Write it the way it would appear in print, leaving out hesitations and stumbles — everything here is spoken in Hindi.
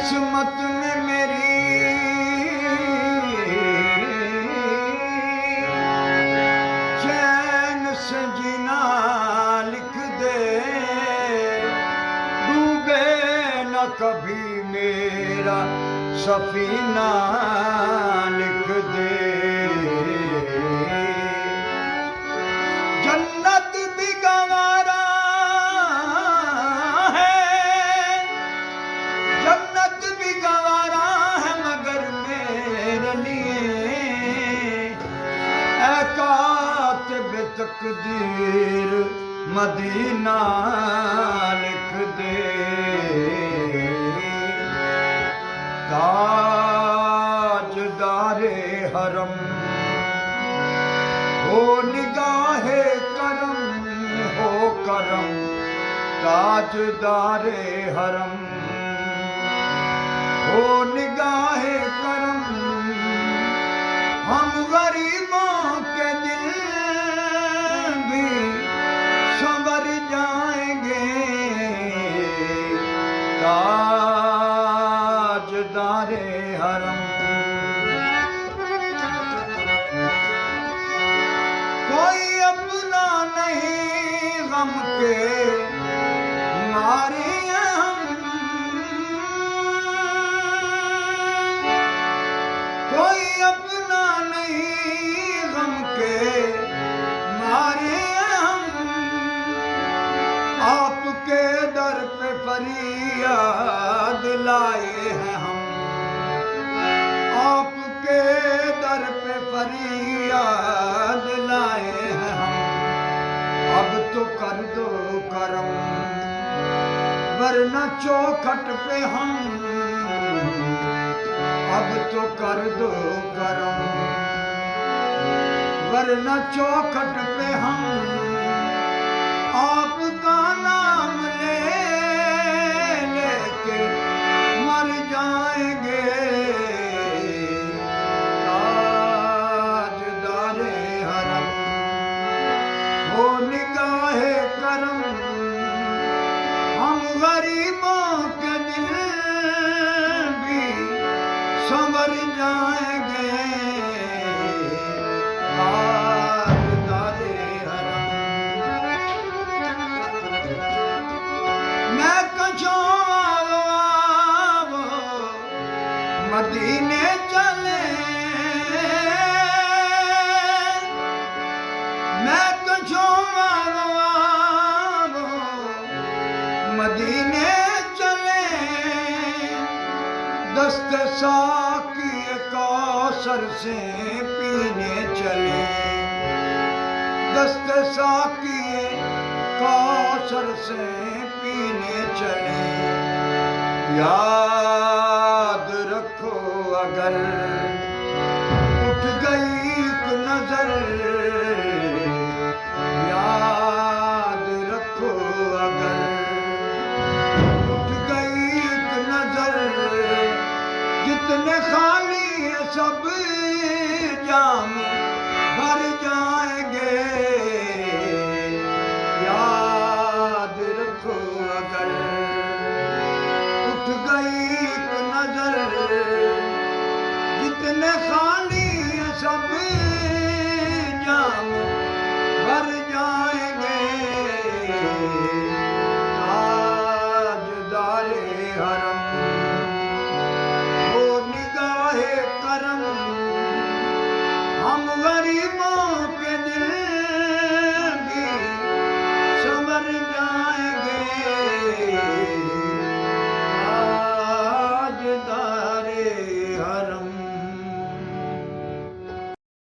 किस्मत में मेरी चैन से जीना लिख दे, डूबे न कभी मेरा सफीना लिख दे। जन्नत भी गंवारा है, जन्नत भी गंवारा है मगर मेरे लिए ऐ कातिब तकदीर मदीना लिख दे। ताजदारे हरम हो निगाहे करम, हो करम ताजदारे हरम हो निगाहे करम। हम गरीबों के दिल भी संवर जाएंगे, ताजदारे हरम। कोई अपना नहीं गम के मारे हम, कोई अपना नहीं गम के मारे हम। आपके दर पे फरियाद लाए हैं हम, आपके दर पे फरियाद लाए हैं हम। अब तो कर दो करम वरना चौखट पे हम, अब तो कर दो करम वरना चौखट पे हम। आपका नाम ले लेके मर जाएंगे, ताजदारे हरम हो निगाहे करम। हम गरीबों के दिल भी संवर जाएंगे, ताजदारे हरम। मैं कछुआ मदीने चले, मैं कछुआ मदीने चले। दस्त साकी कौसर से पीने चले, दस्त साकी कौसर से पीने चले। याद रखो अगर उठ गई एक नजर